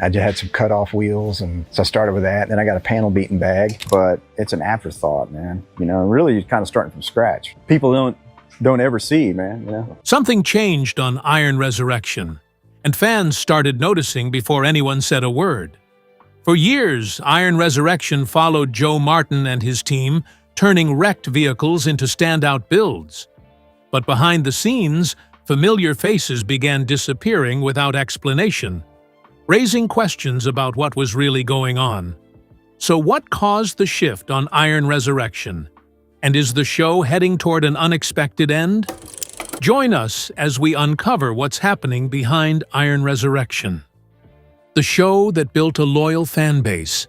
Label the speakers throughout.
Speaker 1: I just had some cut off wheels, and so I started with that. Then I got a panel beating bag, but it's an afterthought, man. You know, really you're kind of starting from scratch. People don't ever see, man, you know.
Speaker 2: Something changed on Iron Resurrection, and fans started noticing before anyone said a word. For years, Iron Resurrection followed Joe Martin and his team, turning wrecked vehicles into standout builds. But behind the scenes, familiar faces began disappearing without explanation, raising questions about what was really going on. So what caused the shift on Iron Resurrection? And is the show heading toward an unexpected end? Join us as we uncover what's happening behind Iron Resurrection. The show that built a loyal fan base.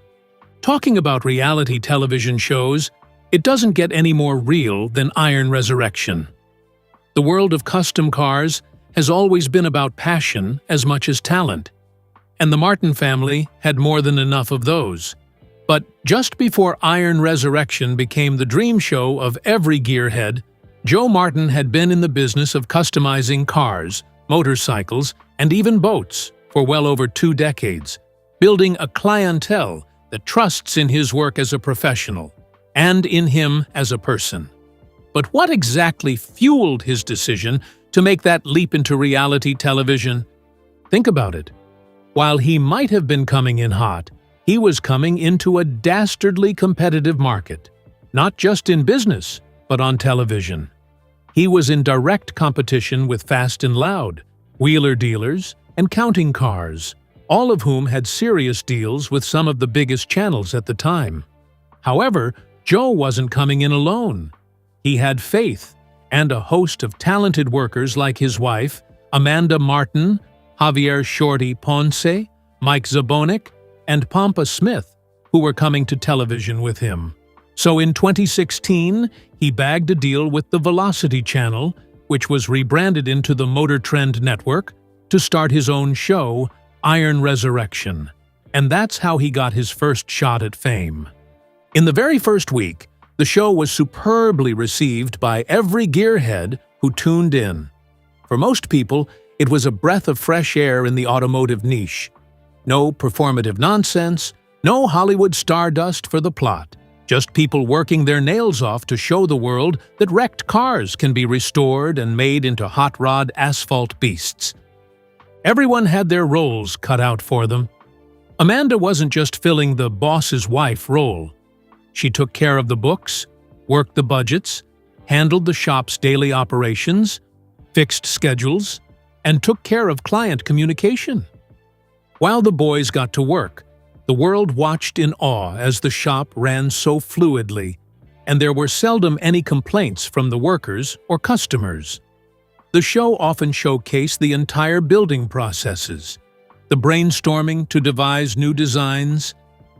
Speaker 2: Talking about reality television shows, it doesn't get any more real than Iron Resurrection. The world of custom cars has always been about passion as much as talent, and the Martin family had more than enough of those. But just before Iron Resurrection became the dream show of every gearhead, Joe Martin had been in the business of customizing cars, motorcycles, and even boats for well over 2 decades, building a clientele that trusts in his work as a professional and in him as a person. But what exactly fueled his decision to make that leap into reality television? Think about it. While he might have been coming in hot, he was coming into a dastardly competitive market, not just in business, but on television. He was in direct competition with Fast and Loud, wheeler dealers, and counting cars, all of whom had serious deals with some of the biggest channels at the time. However, Joe wasn't coming in alone. He had faith and a host of talented workers like his wife, Amanda Martin, Javier Shorty Ponce, Mike Zabonik, and Pampa Smith, who were coming to television with him. So in 2016, he bagged a deal with the Velocity Channel, which was rebranded into the Motor Trend Network, to start his own show, Iron Resurrection. And that's how he got his first shot at fame. In the very first week, the show was superbly received by every gearhead who tuned in. For most people, it was a breath of fresh air in the automotive niche. No performative nonsense, no Hollywood stardust for the plot. Just people working their nails off to show the world that wrecked cars can be restored and made into hot rod asphalt beasts. Everyone had their roles cut out for them. Amanda wasn't just filling the boss's wife role. She took care of the books, worked the budgets, handled the shop's daily operations, fixed schedules, and took care of client communication. While the boys got to work, the world watched in awe as the shop ran so fluidly, and there were seldom any complaints from the workers or customers. The show often showcased the entire building processes, the brainstorming to devise new designs,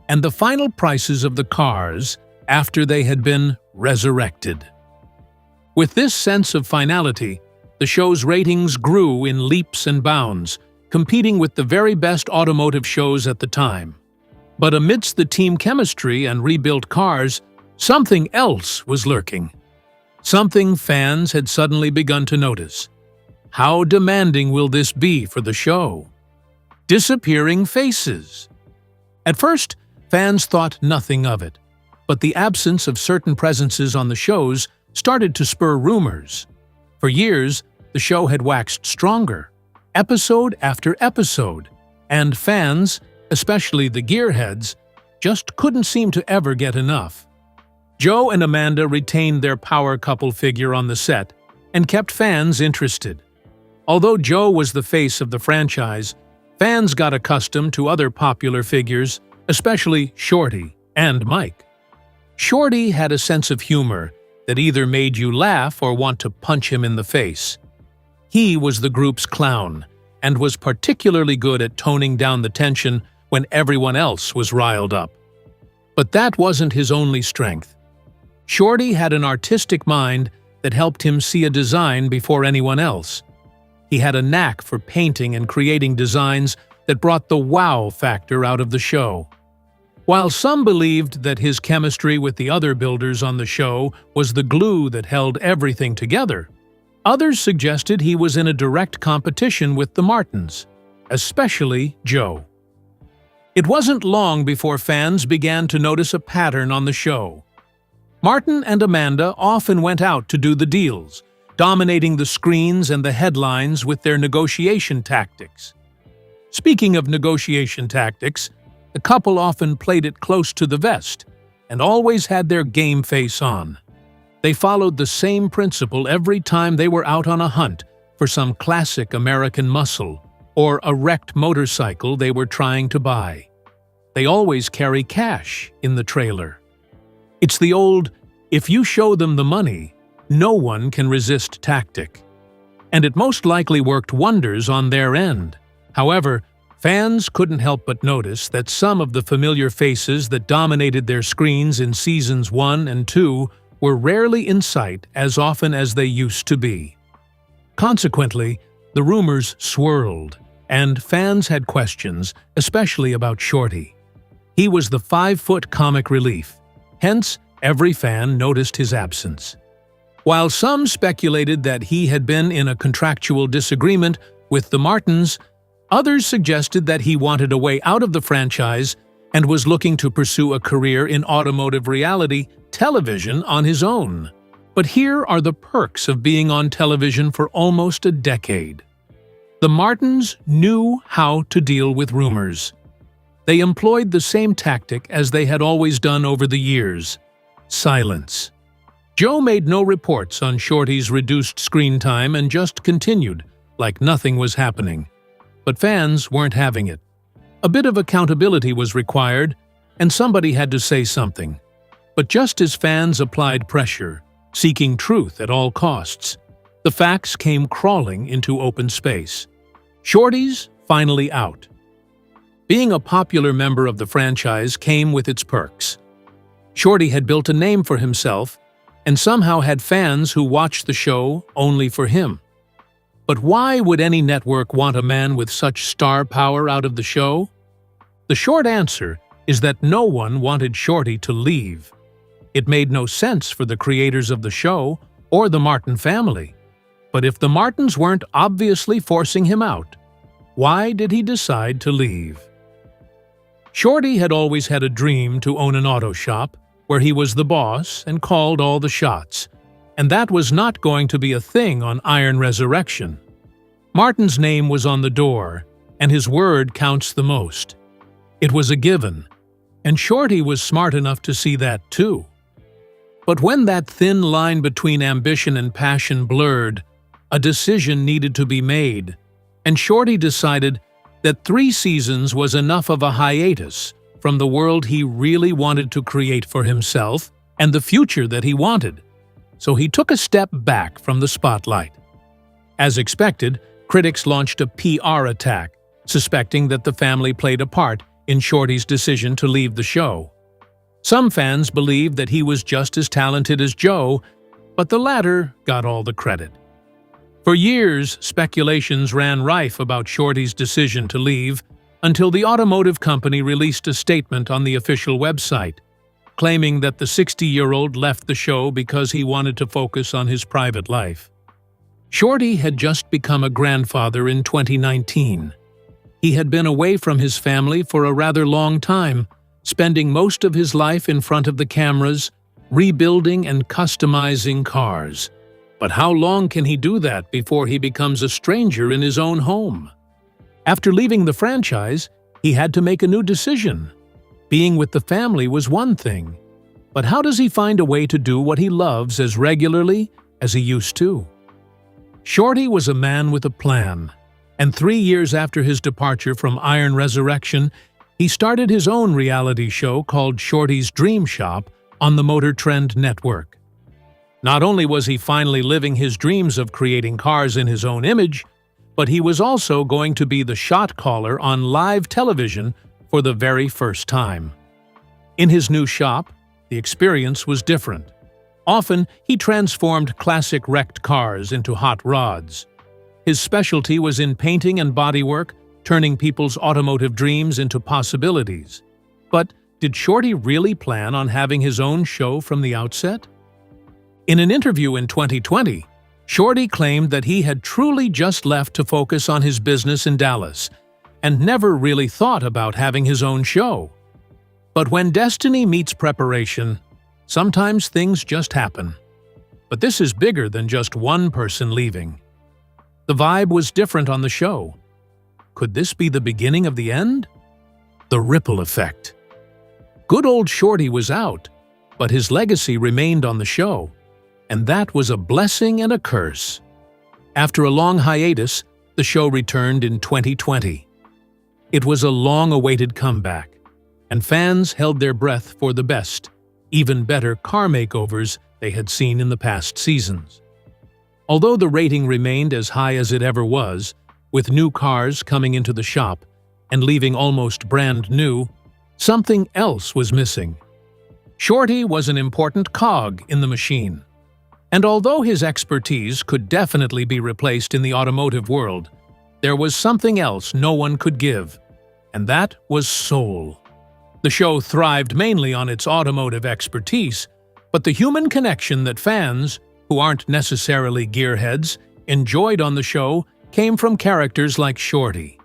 Speaker 2: and the final prices of the cars after they had been resurrected. With this sense of finality, the show's ratings grew in leaps and bounds, competing with the very best automotive shows at the time. But amidst the team chemistry and rebuilt cars, something else was lurking. Something fans had suddenly begun to notice. How demanding will this be for the show? Disappearing faces. At first, fans thought nothing of it, but the absence of certain presences on the shows started to spur rumors. For years, the show had waxed stronger, episode after episode, and fans, especially the gearheads, just couldn't seem to ever get enough. Joe and Amanda retained their power couple figure on the set and kept fans interested. Although Joe was the face of the franchise, fans got accustomed to other popular figures, especially Shorty and Mike. Shorty had a sense of humor that either made you laugh or want to punch him in the face. He was the group's clown and was particularly good at toning down the tension when everyone else was riled up. But that wasn't his only strength. Shorty had an artistic mind that helped him see a design before anyone else. He had a knack for painting and creating designs that brought the wow factor out of the show. While some believed that his chemistry with the other builders on the show was the glue that held everything together, others suggested he was in a direct competition with the Martins, especially Joe. It wasn't long before fans began to notice a pattern on the show. Martin and Amanda often went out to do the deals, dominating the screens and the headlines with their negotiation tactics. Speaking of negotiation tactics, the couple often played it close to the vest and always had their game face on. They followed the same principle every time they were out on a hunt for some classic American muscle or a wrecked motorcycle they were trying to buy. They always carry cash in the trailer. It's the old, if you show them the money, no one can resist tactic. And it most likely worked wonders on their end. However, fans couldn't help but notice that some of the familiar faces that dominated their screens in seasons 1 and 2 were rarely in sight as often as they used to be. Consequently, the rumors swirled, and fans had questions, especially about Shorty. He was the 5-foot comic relief, hence every fan noticed his absence. While some speculated that he had been in a contractual disagreement with the Martins, others suggested that he wanted a way out of the franchise and was looking to pursue a career in automotive reality television on his own. But here are the perks of being on television for almost a decade. The Martins knew how to deal with rumors. They employed the same tactic as they had always done over the years: silence. Joe made no reports on Shorty's reduced screen time and just continued, like nothing was happening. But fans weren't having it. A bit of accountability was required, and somebody had to say something. But just as fans applied pressure, seeking truth at all costs, the facts came crawling into open space. Shorty's finally out. Being a popular member of the franchise came with its perks. Shorty had built a name for himself and somehow had fans who watched the show only for him. But why would any network want a man with such star power out of the show? The short answer is that no one wanted Shorty to leave. It made no sense for the creators of the show or the Martin family. But if the Martins weren't obviously forcing him out, why did he decide to leave? Shorty had always had a dream to own an auto shop where he was the boss and called all the shots, and that was not going to be a thing on Iron Resurrection. Martin's name was on the door, and his word counts the most. It was a given, and Shorty was smart enough to see that too. But when that thin line between ambition and passion blurred, a decision needed to be made, and Shorty decided that 3 seasons was enough of a hiatus from the world he really wanted to create for himself and the future that he wanted. So he took a step back from the spotlight. As expected, critics launched a PR attack, suspecting that the family played a part in Shorty's decision to leave the show. Some fans believed that he was just as talented as Joe, but the latter got all the credit. For years, speculations ran rife about Shorty's decision to leave, until the automotive company released a statement on the official website, claiming that the 60-year-old left the show because he wanted to focus on his private life. Shorty had just become a grandfather in 2019. He had been away from his family for a rather long time, spending most of his life in front of the cameras, rebuilding and customizing cars. But how long can he do that before he becomes a stranger in his own home? After leaving the franchise, he had to make a new decision. Being with the family was one thing, but how does he find a way to do what he loves as regularly as he used to? Shorty was a man with a plan, and 3 years after his departure from Iron Resurrection, he started his own reality show called Shorty's Dream Shop on the Motor Trend Network. Not only was he finally living his dreams of creating cars in his own image, but he was also going to be the shot caller on live television for the very first time. In his new shop, the experience was different. Often, he transformed classic wrecked cars into hot rods. His specialty was in painting and bodywork, turning people's automotive dreams into possibilities. But did Shorty really plan on having his own show from the outset? In an interview in 2020, Shorty claimed that he had truly just left to focus on his business in Dallas, and never really thought about having his own show. But when destiny meets preparation, sometimes things just happen. But this is bigger than just one person leaving. The vibe was different on the show. Could this be the beginning of the end? The ripple effect. Good old Shorty was out, but his legacy remained on the show, and that was a blessing and a curse. After a long hiatus, the show returned in 2020. It was a long-awaited comeback, and fans held their breath for the best, even better car makeovers they had seen in the past seasons. Although the rating remained as high as it ever was, with new cars coming into the shop and leaving almost brand new, something else was missing. Shorty was an important cog in the machine. And although his expertise could definitely be replaced in the automotive world, there was something else no one could give, and that was soul. The show thrived mainly on its automotive expertise, but the human connection that fans, who aren't necessarily gearheads, enjoyed on the show came from characters like Shorty.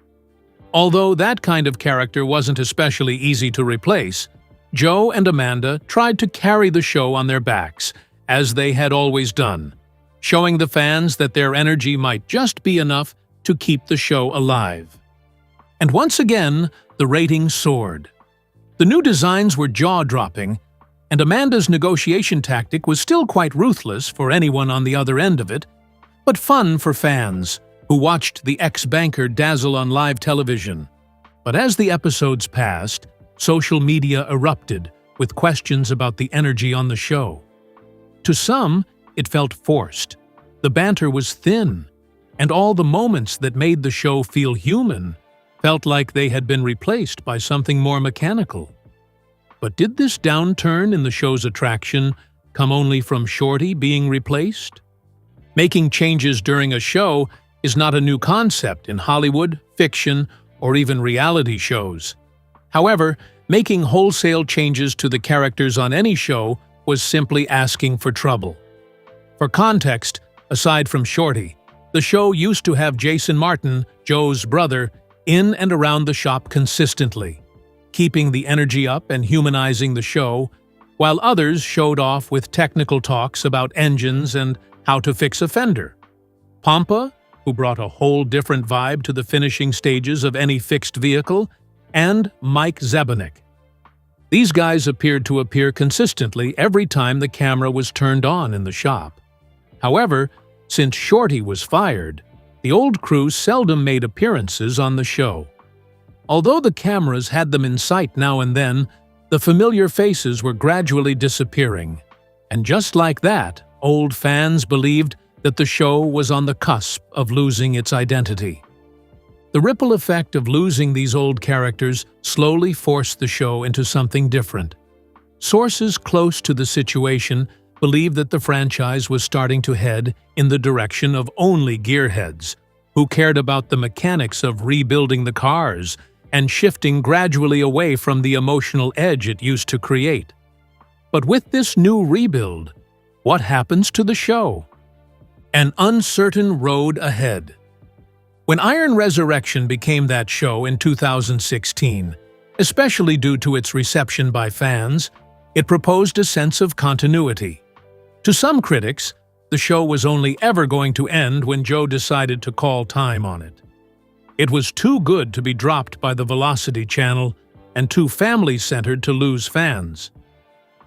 Speaker 2: Although that kind of character wasn't especially easy to replace, Joe and Amanda tried to carry the show on their backs, as they had always done, showing the fans that their energy might just be enough to keep the show alive. And once again, the ratings soared. The new designs were jaw-dropping, and Amanda's negotiation tactic was still quite ruthless for anyone on the other end of it, but fun for fans who watched the ex-banker dazzle on live television. But as the episodes passed, social media erupted with questions about the energy on the show. To some, it felt forced. The banter was thin, and all the moments that made the show feel human felt like they had been replaced by something more mechanical. But did this downturn in the show's attraction come only from Shorty being replaced? Making changes during a show is not a new concept in Hollywood, fiction, or even reality shows. However, making wholesale changes to the characters on any show was simply asking for trouble. For context, aside from Shorty, the show used to have Jason Martin, Joe's brother, in and around the shop consistently, keeping the energy up and humanizing the show, while others showed off with technical talks about engines and how to fix a fender. Pompa, who brought a whole different vibe to the finishing stages of any fixed vehicle, and Mike Zebanek. These guys appeared to appear consistently every time the camera was turned on in the shop. However, since Shorty was fired, the old crew seldom made appearances on the show. Although the cameras had them in sight now and then, the familiar faces were gradually disappearing. And just like that, old fans believed that the show was on the cusp of losing its identity. The ripple effect of losing these old characters slowly forced the show into something different. Sources close to the situation believe that the franchise was starting to head in the direction of only gearheads, who cared about the mechanics of rebuilding the cars and shifting gradually away from the emotional edge it used to create. But with this new rebuild, what happens to the show? An uncertain road ahead. When Iron Resurrection became that show in 2016, especially due to its reception by fans, it proposed a sense of continuity. To some critics, the show was only ever going to end when Joe decided to call time on it. It was too good to be dropped by the Velocity channel and too family-centered to lose fans.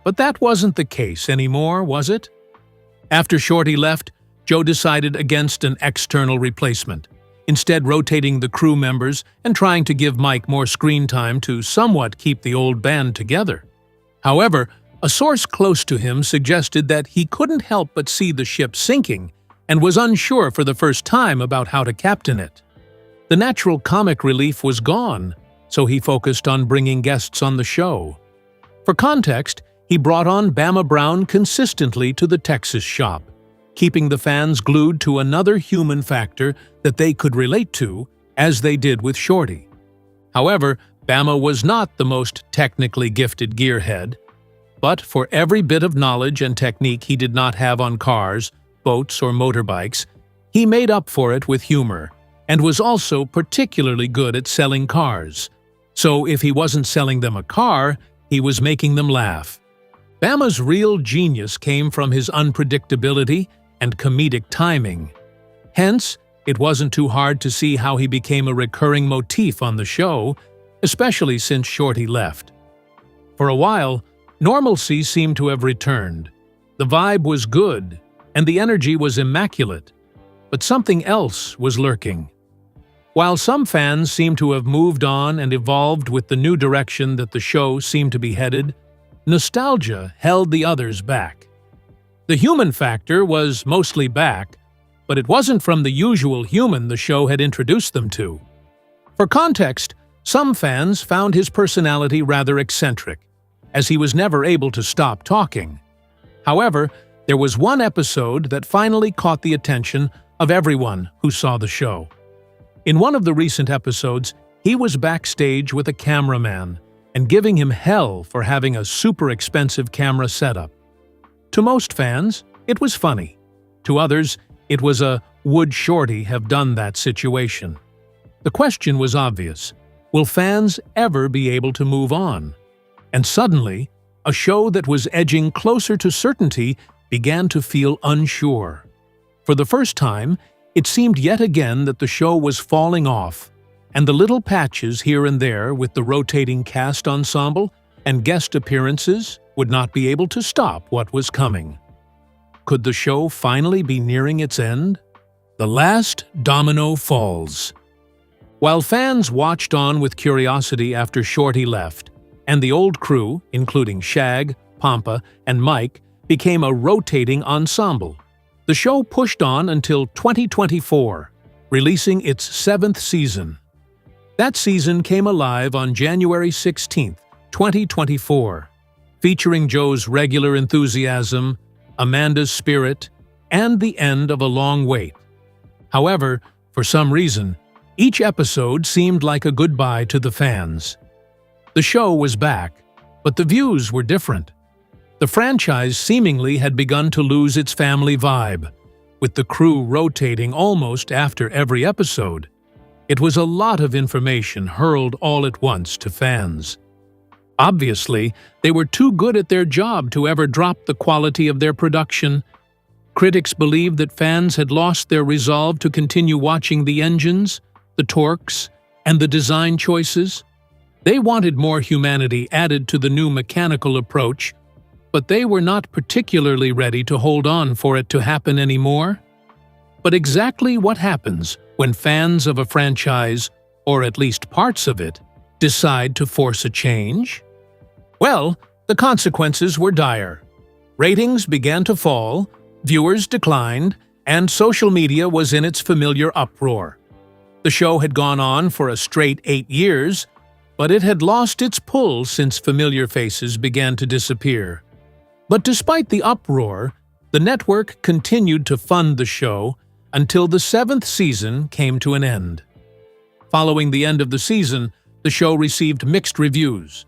Speaker 2: But that wasn't the case anymore, was it? After Shorty left, Joe decided against an external replacement, instead rotating the crew members and trying to give Mike more screen time to somewhat keep the old band together. However, a source close to him suggested that he couldn't help but see the ship sinking and was unsure for the first time about how to captain it. The natural comic relief was gone, so he focused on bringing guests on the show. For context, he brought on Bama Brown consistently to the Texas shop, keeping the fans glued to another human factor that they could relate to, as they did with Shorty. However, Bama was not the most technically gifted gearhead, but for every bit of knowledge and technique he did not have on cars, boats, or motorbikes, he made up for it with humor, and was also particularly good at selling cars. So if he wasn't selling them a car, he was making them laugh. Bama's real genius came from his unpredictability and comedic timing. Hence, it wasn't too hard to see how he became a recurring motif on the show, especially since Shorty left. For a while, normalcy seemed to have returned. The vibe was good, and the energy was immaculate. But something else was lurking. While some fans seemed to have moved on and evolved with the new direction that the show seemed to be headed, nostalgia held the others back. The human factor was mostly back, but it wasn't from the usual human the show had introduced them to. For context, some fans found his personality rather eccentric, as he was never able to stop talking. However, there was one episode that finally caught the attention of everyone who saw the show. In one of the recent episodes, he was backstage with a cameraman and giving him hell for having a super expensive camera setup. To most fans, it was funny. To others, it was a "would Shorty have done that" situation. The question was obvious: will fans ever be able to move on? And suddenly, a show that was edging closer to certainty began to feel unsure. For the first time, it seemed yet again that the show was falling off, and the little patches here and there with the rotating cast ensemble and guest appearances would not be able to stop what was coming. Could the show finally be nearing its end? The last domino falls. While fans watched on with curiosity after Shorty left, and the old crew, including Shag, Pampa, and Mike, became a rotating ensemble, the show pushed on until 2024, releasing its 7th season. That season came alive on January 16, 2024, featuring Joe's regular enthusiasm, Amanda's spirit, and the end of a long wait. However, for some reason, each episode seemed like a goodbye to the fans. The show was back, but the views were different. The franchise seemingly had begun to lose its family vibe, with the crew rotating almost after every episode. It was a lot of information hurled all at once to fans. Obviously, they were too good at their job to ever drop the quality of their production. Critics believed that fans had lost their resolve to continue watching the engines, the torques, and the design choices. They wanted more humanity added to the new mechanical approach, but they were not particularly ready to hold on for it to happen anymore. But exactly what happens when fans of a franchise, or at least parts of it, decide to force a change? Well, the consequences were dire. Ratings began to fall, viewers declined, and social media was in its familiar uproar. The show had gone on for a straight 8 years, but it had lost its pull since familiar faces began to disappear. But despite the uproar, the network continued to fund the show until the 7th season came to an end. Following the end of the season, the show received mixed reviews.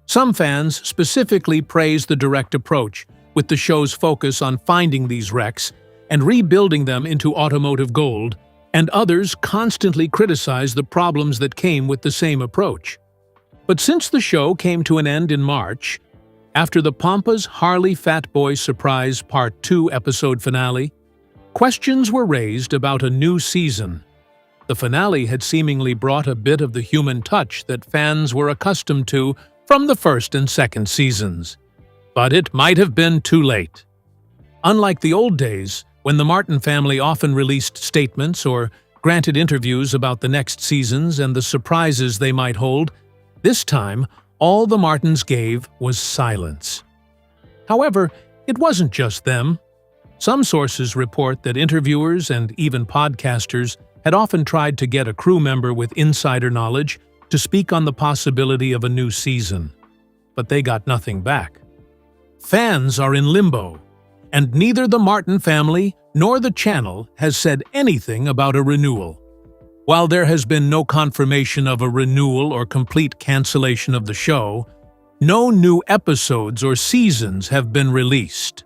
Speaker 2: Some fans specifically praised the direct approach, with the show's focus on finding these wrecks and rebuilding them into automotive gold, and others constantly criticized the problems that came with the same approach. But since the show came to an end in March, after the Pampa's Harley Fat Boy Surprise Part 2 episode finale, questions were raised about a new season. The finale had seemingly brought a bit of the human touch that fans were accustomed to from the first and second seasons. But it might have been too late. Unlike the old days, when the Martin family often released statements or granted interviews about the next seasons and the surprises they might hold, this time, all the Martins gave was silence. However, it wasn't just them. Some sources report that interviewers and even podcasters had often tried to get a crew member with insider knowledge to speak on the possibility of a new season, but they got nothing back. Fans are in limbo, and neither the Martin family nor the channel has said anything about a renewal. While there has been no confirmation of a renewal or complete cancellation of the show, no new episodes or seasons have been released.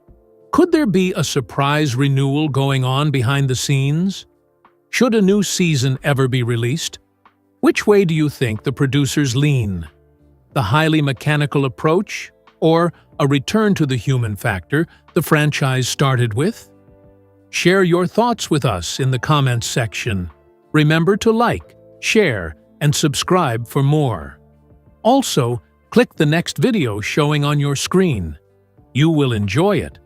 Speaker 2: Could there be a surprise renewal going on behind the scenes? Should a new season ever be released? Which way do you think the producers lean? The highly mechanical approach, or a return to the human factor the franchise started with? Share your thoughts with us in the comments section. Remember to like, share, and subscribe for more. Also, click the next video showing on your screen. You will enjoy it.